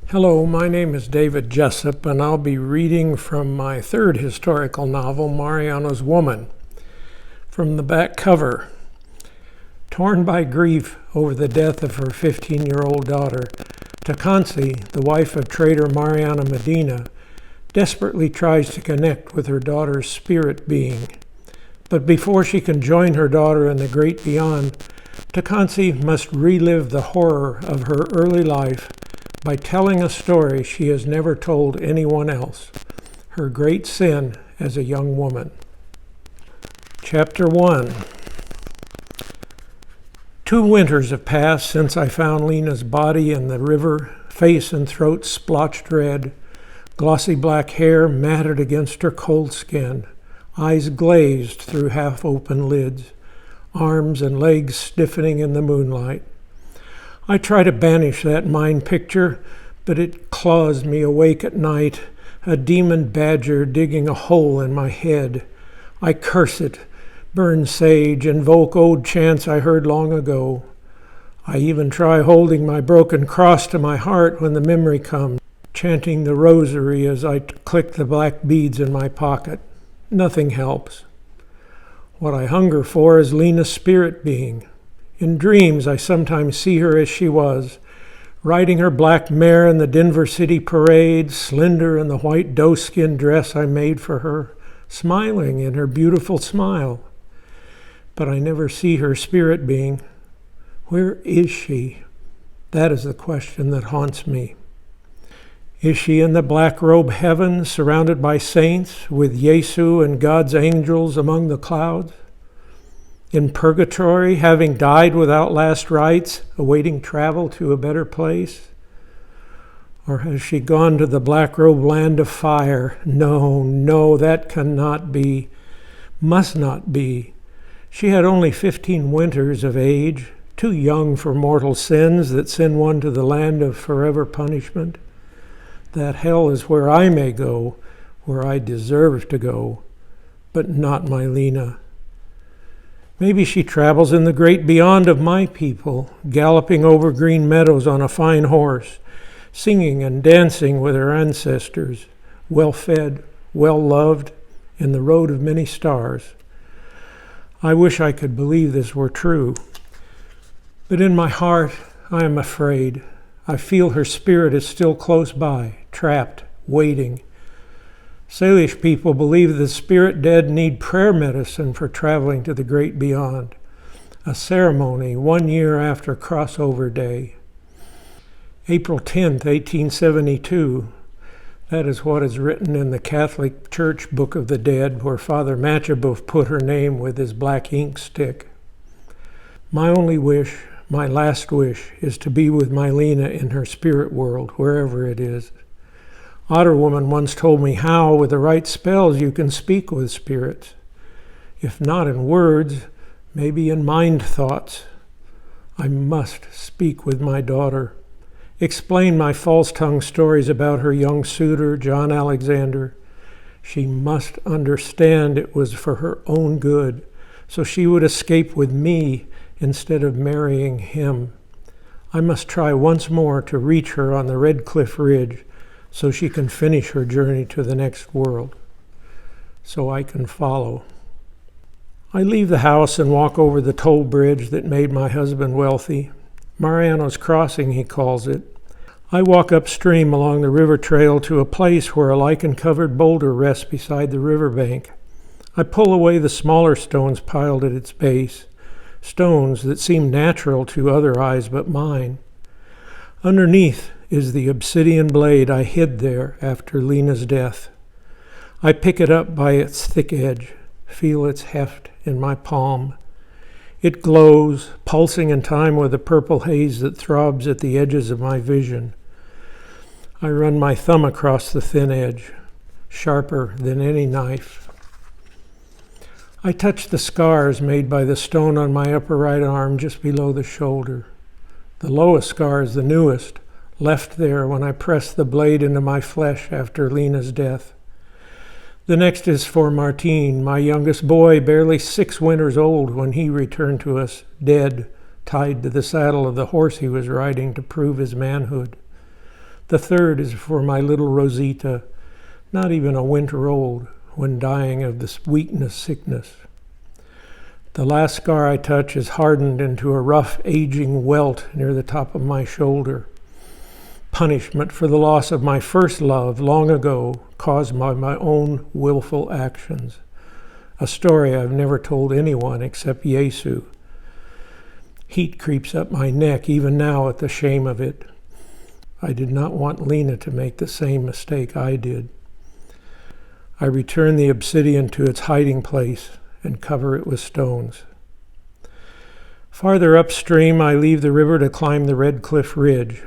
Hello, my name is David Jessup, and I'll be reading from my third historical novel, Mariano's Woman. From the back cover. Torn by grief over the death of her 15-year-old daughter, Takansi, the wife of trader Mariano Medina, desperately tries to connect with her daughter's spirit being. But before she can join her daughter in the great beyond, Takansi must relive the horror of her early life by telling a story she has never told anyone else, her great sin as a young woman. Chapter 1. 2 winters have passed since I found Lena's body in the river, face and throat splotched red, glossy black hair matted against her cold skin, eyes glazed through half-open lids, arms and legs stiffening in the moonlight. I try to banish that mind picture, but it claws me awake at night, a demon badger digging a hole in my head. I curse it, burn sage, invoke old chants I heard long ago. I even try holding my broken cross to my heart when the memory comes, chanting the rosary as I click the black beads in my pocket. Nothing helps. What I hunger for is Lena's spirit being. In dreams, I sometimes see her as she was, riding her black mare in the Denver City Parade, slender in the white doe-skin dress I made for her, smiling in her beautiful smile. But I never see her spirit being. Where is she? That is the question that haunts me. Is she in the black robe heaven, surrounded by saints, with Jessup and God's angels among the clouds? In purgatory, having died without last rites, awaiting travel to a better place? Or has she gone to the black robe land of fire? No, that cannot be, must not be. She had only 15 winters of age, too young for mortal sins that send one to the land of forever punishment. That hell is where I may go, where I deserve to go, but not Mylena. Maybe she travels in the great beyond of my people, galloping over green meadows on a fine horse, singing and dancing with her ancestors, well-fed, well-loved, in the road of many stars. I wish I could believe this were true. But in my heart, I am afraid. I feel her spirit is still close by, trapped, waiting. Salish people believe the spirit dead need prayer medicine for traveling to the great beyond, a ceremony 1 year after crossover day. April 10th, 1872, that is what is written in the Catholic Church Book of the Dead, where Father Matchabuff put her name with his black ink stick. My only wish, my last wish, is to be with Mylena in her spirit world, wherever it is. Otter Woman once told me how, with the right spells, you can speak with spirits. If not in words, maybe in mind thoughts. I must speak with my daughter. Explain my false-tongued stories about her young suitor, John Alexander. She must understand it was for her own good, so she would escape with me instead of marrying him. I must try once more to reach her on the Red Cliff Ridge, so she can finish her journey to the next world, so I can follow. I leave the house and walk over the toll bridge that made my husband wealthy. Mariano's Crossing, he calls it. I walk upstream along the river trail to a place where a lichen-covered boulder rests beside the riverbank. I pull away the smaller stones piled at its base, stones that seem natural to other eyes but mine. Underneath is the obsidian blade I hid there after Lena's death. I pick it up by its thick edge, feel its heft in my palm. It glows, pulsing in time with the purple haze that throbs at the edges of my vision. I run my thumb across the thin edge, sharper than any knife. I touch the scars made by the stone on my upper right arm just below the shoulder. The lowest scar is the newest, left there when I pressed the blade into my flesh after Lena's death. The next is for Martin, my youngest boy, barely 6 winters old when he returned to us, dead, tied to the saddle of the horse he was riding to prove his manhood. The third is for my little Rosita, not even a winter old, when dying of this sickness. The last scar I touch is hardened into a rough, aging welt near the top of my shoulder. Punishment for the loss of my first love long ago, caused by my own willful actions. A story I've never told anyone except Jessup. Heat creeps up my neck even now at the shame of it. I did not want Lena to make the same mistake I did. I return the obsidian to its hiding place and cover it with stones. Farther upstream, I leave the river to climb the Red Cliff Ridge.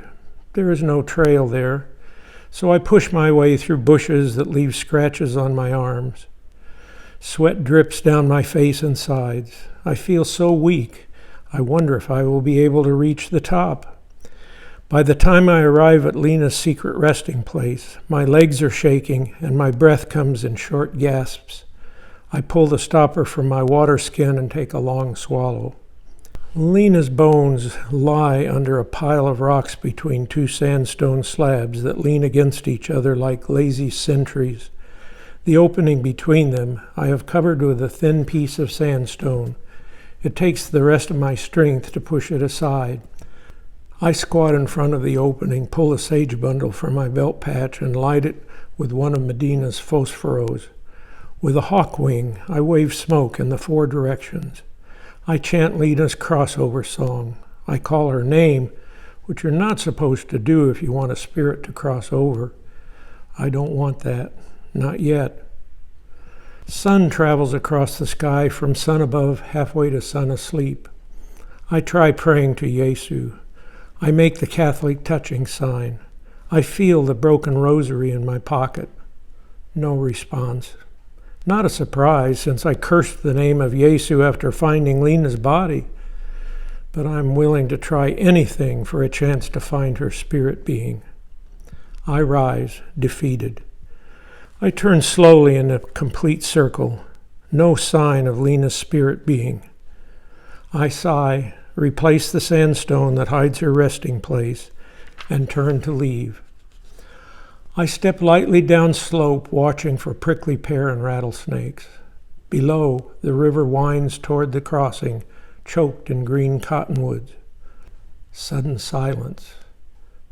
There is no trail there, so I push my way through bushes that leave scratches on my arms. Sweat drips down my face and sides. I feel so weak, I wonder if I will be able to reach the top. By the time I arrive at Lena's secret resting place, my legs are shaking and my breath comes in short gasps. I pull the stopper from my water skin and take a long swallow. Lena's bones lie under a pile of rocks between two sandstone slabs that lean against each other like lazy sentries. The opening between them I have covered with a thin piece of sandstone. It takes the rest of my strength to push it aside. I squat in front of the opening, pull a sage bundle from my belt patch, and light it with one of Medina's phosphoros. With a hawk wing, I wave smoke in the 4 directions. I chant Lena's crossover song. I call her name, which you're not supposed to do if you want a spirit to cross over. I don't want that. Not yet. Sun travels across the sky from sun above halfway to sun asleep. I try praying to Jessup. I make the Catholic touching sign. I feel the broken rosary in my pocket. No response. Not a surprise, since I cursed the name of Jessup after finding Lena's body. But I'm willing to try anything for a chance to find her spirit being. I rise, defeated. I turn slowly in a complete circle. No sign of Lena's spirit being. I sigh, replace the sandstone that hides her resting place, and turn to leave. I step lightly down slope, watching for prickly pear and rattlesnakes. Below, the river winds toward the crossing, choked in green cottonwoods. Sudden silence.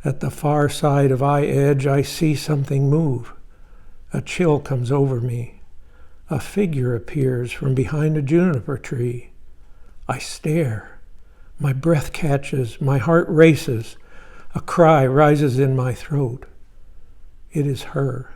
At the far side of Eye Edge, I see something move. A chill comes over me. A figure appears from behind a juniper tree. I stare. My breath catches, my heart races. A cry rises in my throat. It is her.